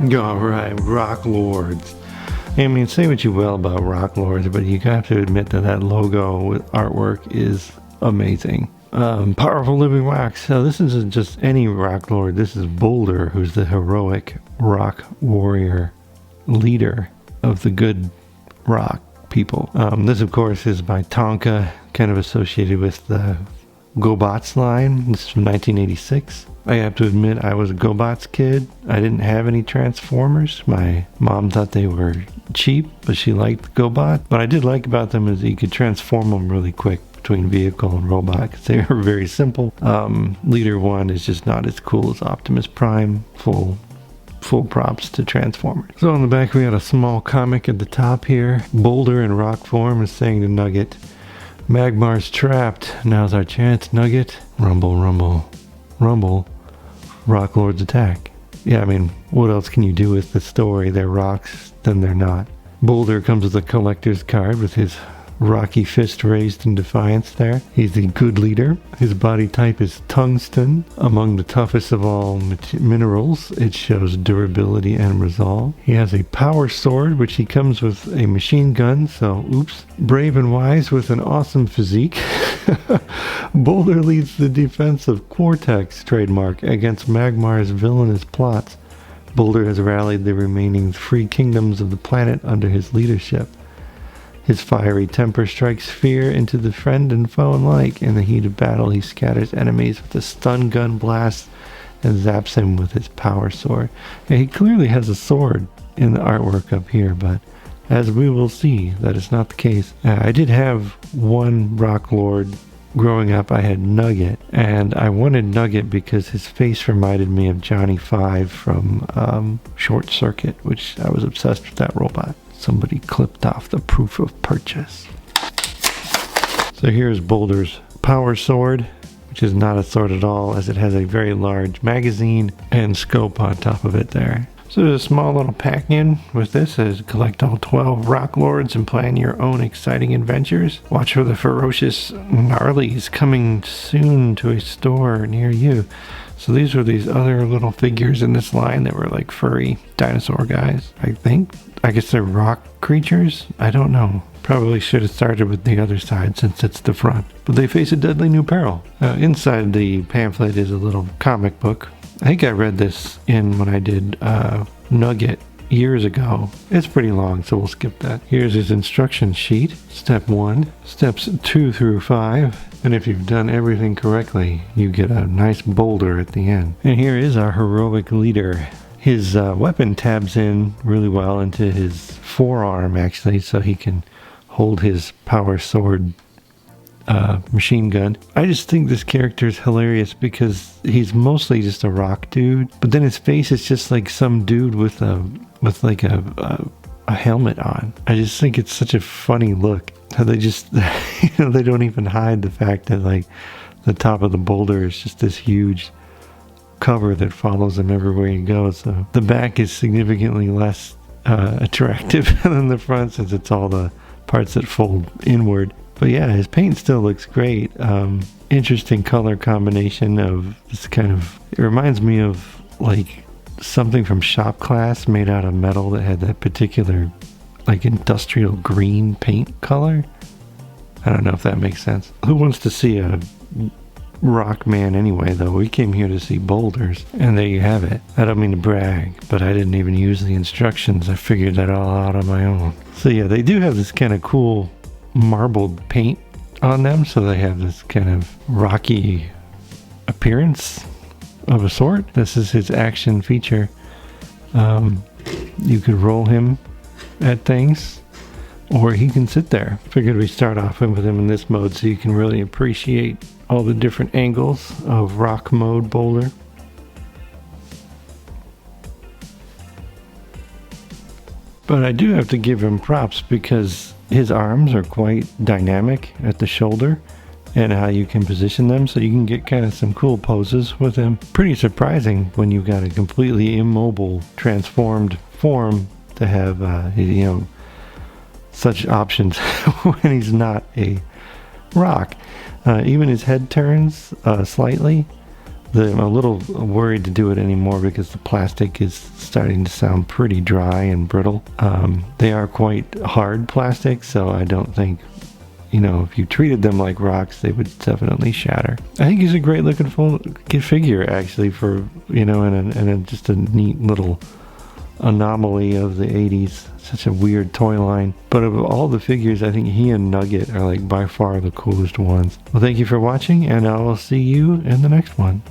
Alright, Rock Lords. I mean, say what you will about Rock Lords, but you have to admit that that logo with artwork is amazing. Powerful living rocks. So this isn't just any Rock Lord. This is Boulder, who's the heroic rock warrior leader of the good rock people. This, of course, is by Tonka, kind of associated with the GoBots line. This is from 1986. I have to admit, I was a GoBots kid. I didn't have any Transformers. My mom thought they were cheap, but she liked GoBot. What I did like about them is that you could transform them really quick between vehicle and robot, because they were very simple. Leader 1 is just not as cool as Optimus Prime. Full props to Transformers. So on the back we got a small comic at the top here. Boulder in rock form is saying to Nugget, "Magmar's trapped. Now's our chance, Nugget. Rumble, rumble, rumble. Rock Lords attack." Yeah, I mean, what else can you do with the story? They're rocks, then they're not. Boulder comes with a collector's card with his rocky fist raised in defiance there. He's the good leader. His body type is tungsten. Among the toughest of all minerals, it shows durability and resolve. He has a power sword, which he comes with a machine gun, so oops. Brave and wise with an awesome physique. Boulder leads the defense of Quartek's trademark against Magmar's villainous plots. Boulder has rallied the remaining 3 kingdoms of the planet under his leadership. His fiery temper strikes fear into the friend and foe alike. In the heat of battle, he scatters enemies with a stun gun blast and zaps him with his power sword. Yeah, he clearly has a sword in the artwork up here, but as we will see, that is not the case. I did have one Rock Lord growing up. I had Nugget, and I wanted Nugget because his face reminded me of Johnny Five from Short Circuit, which I was obsessed with that robot. Somebody clipped off the proof of purchase. So here's Boulder's power sword, which is not a sword at all, as it has a very large magazine and scope on top of it there. So there's a small little pack-in with this. It says collect all 12 Rock Lords and plan your own exciting adventures. Watch for the ferocious gnarlies coming soon to a store near you. So these were these other little figures in this line that were like furry dinosaur guys, I think. I guess they're rock creatures? I don't know. Probably should have started with the other side since it's the front. But they face a deadly new peril. Inside the pamphlet is a little comic book. I think I read this in when I did Nugget years ago. It's pretty long, so we'll skip that. Here's his instruction sheet. Step 1, steps 2 through 5. And if you've done everything correctly, you get a nice boulder at the end. And here is our heroic leader. His weapon tabs in really well into his forearm, actually, so he can hold his power sword machine gun. I just think this character is hilarious because he's mostly just a rock dude, but then his face is just like some dude with like a helmet on. I just think it's such a funny look. How they just, they don't even hide the fact that like the top of the boulder is just this huge cover that follows him everywhere he goes. So the back is significantly less attractive than the front, since it's all the parts that fold inward. But yeah, his paint still looks great. Interesting color combination of this kind of, it reminds me of like something from shop class made out of metal that had that particular like industrial green paint color. I don't know if that makes sense. Who wants to see a rock man anyway, though? We came here to see boulders, and there you have it. I don't mean to brag, but I didn't even use the instructions. I figured that all out on my own. So yeah, they do have this kind of cool marbled paint on them, so they have this kind of rocky appearance of a sort. This is his action feature. You could roll him at things, or he can sit there. Figured we start off with him in this mode so you can really appreciate all the different angles of rock mode Boulder. But I do have to give him props because his arms are quite dynamic at the shoulder and how you can position them, so you can get kind of some cool poses with him. Pretty surprising when you've got a completely immobile transformed form to have such options when he's not a rock. Even his head turns slightly. I'm a little worried to do it anymore because the plastic is starting to sound pretty dry and brittle. They are quite hard plastic, so I don't think, you know, if you treated them like rocks, they would definitely shatter. I think he's a great looking figure, actually, for, you know, and just a neat little anomaly of the 80s. Such a weird toy line. But of all the figures, I think he and Nugget are like by far the coolest ones. Well, thank you for watching, and I will see you in the next one.